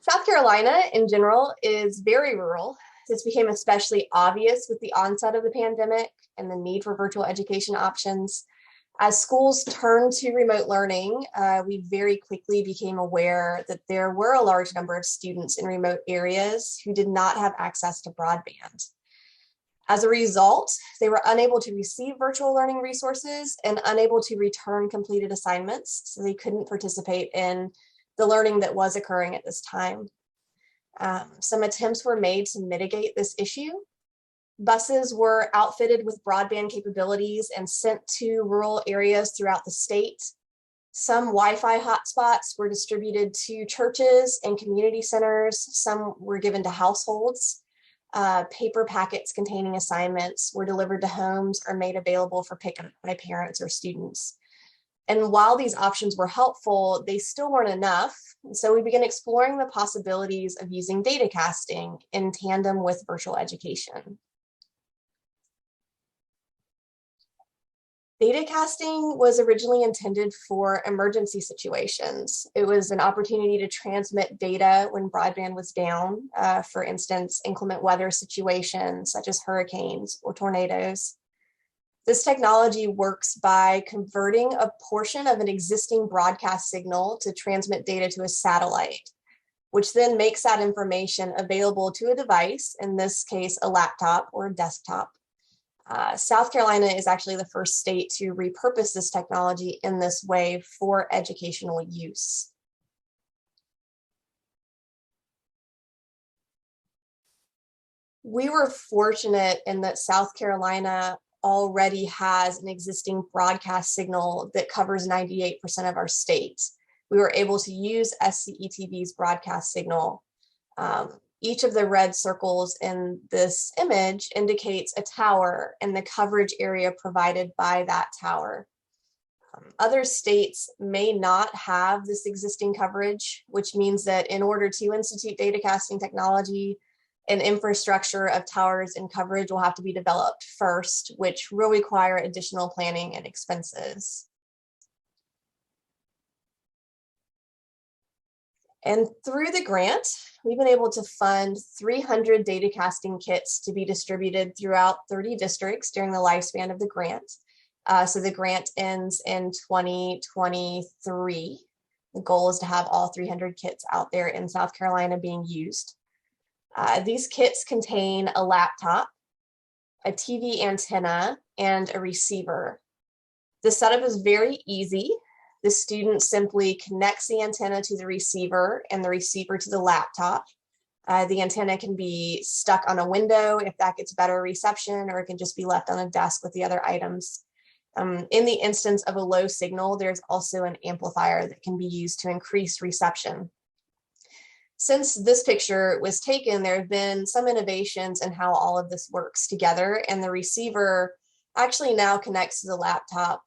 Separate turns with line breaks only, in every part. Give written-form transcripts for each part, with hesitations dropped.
South Carolina in general is very rural. This became especially obvious with the onset of the pandemic and the need for virtual education options. As schools turned to remote learning, we very quickly became aware that there were a large number of students in remote areas who did not have access to broadband. As a result, they were unable to receive virtual learning resources and unable to return completed assignments, so they couldn't participate in the learning that was occurring at this time. Some attempts were made to mitigate this issue. Buses were outfitted with broadband capabilities and sent to rural areas throughout the state. Some Wi-Fi hotspots were distributed to churches and community centers. Some were given to households. Paper packets containing assignments were delivered to homes or made available for pickup by parents or students. And while these options were helpful, they still weren't enough. So we began exploring the possibilities of using datacasting in tandem with virtual education. Datacasting was originally intended for emergency situations. It was an opportunity to transmit data when broadband was down, for instance, inclement weather situations such as hurricanes or tornadoes. This technology works by converting a portion of an existing broadcast signal to transmit data to a satellite, which then makes that information available to a device, in this case, a laptop or a desktop. South Carolina is actually the first state to repurpose this technology in this way for educational use. We were fortunate in that South Carolina already has an existing broadcast signal that covers 98% of our state. We were able to use SCETV's broadcast signal. Each of the red circles in this image indicates a tower and the coverage area provided by that tower. Other states may not have this existing coverage, which means that in order to institute datacasting technology, an infrastructure of towers and coverage will have to be developed first, which will require additional planning and expenses. And through the grant, we've been able to fund 300 datacasting kits to be distributed throughout 30 districts during the lifespan of the grant. So the grant ends in 2023. The goal is to have all 300 kits out there in South Carolina being used. These kits contain a laptop, a TV antenna, and a receiver. The setup is very easy. The student simply connects the antenna to the receiver and the receiver to the laptop. The antenna can be stuck on a window if that gets better reception, or it can just be left on a desk with the other items. In the instance of a low signal, there's also an amplifier that can be used to increase reception. Since this picture was taken, there have been some innovations in how all of this works together, and the receiver actually now connects to the laptop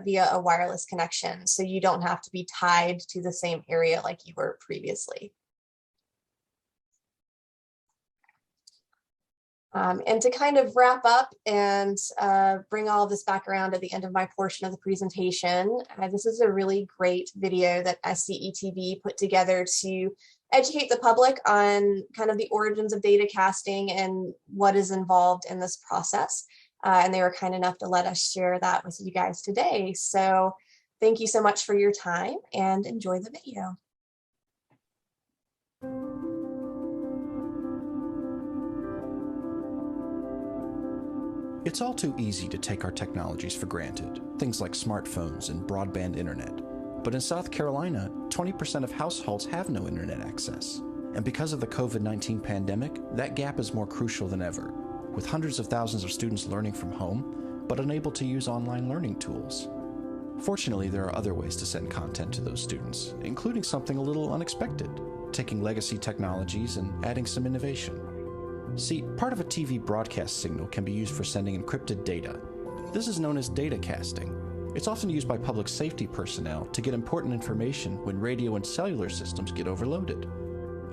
via a wireless connection, so you don't have to be tied to the same area like you were previously. And to kind of wrap up and bring all of this back around at the end of my portion of the presentation, this is a really great video that SCETV put together to educate the public on kind of the origins of datacasting and what is involved in this process. And they were kind enough to let us share that with you guys today. So thank you so much for your time and enjoy the video.
It's all too easy to take our technologies for granted, things like smartphones and broadband internet. But in South Carolina, 20% of households have no internet access. And because of the COVID-19 pandemic, that gap is more crucial than ever, with hundreds of thousands of students learning from home, but unable to use online learning tools. Fortunately, there are other ways to send content to those students, including something a little unexpected, taking legacy technologies and adding some innovation. See, part of a TV broadcast signal can be used for sending encrypted data. This is known as datacasting. It's often used by public safety personnel to get important information when radio and cellular systems get overloaded.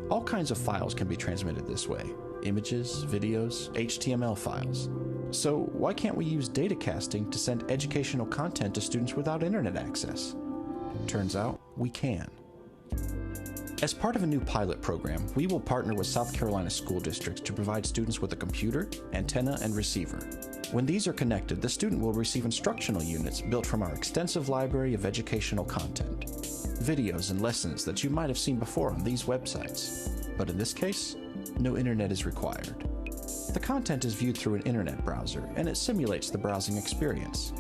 All kinds of files can be transmitted this way: images, videos, HTML files. So why can't we use datacasting to send educational content to students without internet access? Turns out we can. As part of a new pilot program, we will partner with South Carolina school districts to provide students with a computer, antenna, and receiver. When these are connected, the student will receive instructional units built from our extensive library of educational content. Videos and lessons that you might have seen before on these websites. But in this case, no internet is required. The content is viewed through an internet browser, and it simulates the browsing experience.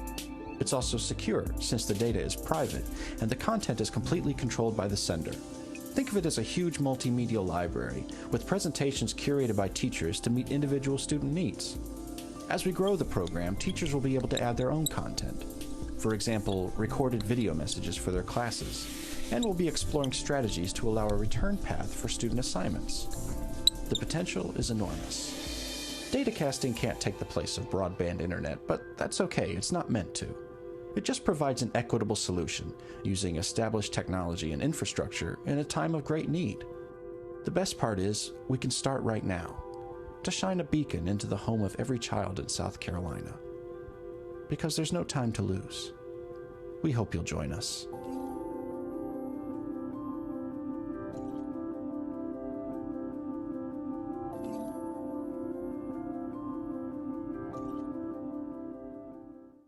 It's also secure, since the data is private, and the content is completely controlled by the sender. Think of it as a huge multimedia library, with presentations curated by teachers to meet individual student needs. As we grow the program, teachers will be able to add their own content. For example, recorded video messages for their classes, and we'll be exploring strategies to allow a return path for student assignments. The potential is enormous. Datacasting can't take the place of broadband internet, but that's okay, it's not meant to. It just provides an equitable solution, using established technology and infrastructure in a time of great need. The best part is, we can start right now, to shine a beacon into the home of every child in South Carolina. Because there's no time to lose. We hope you'll join us.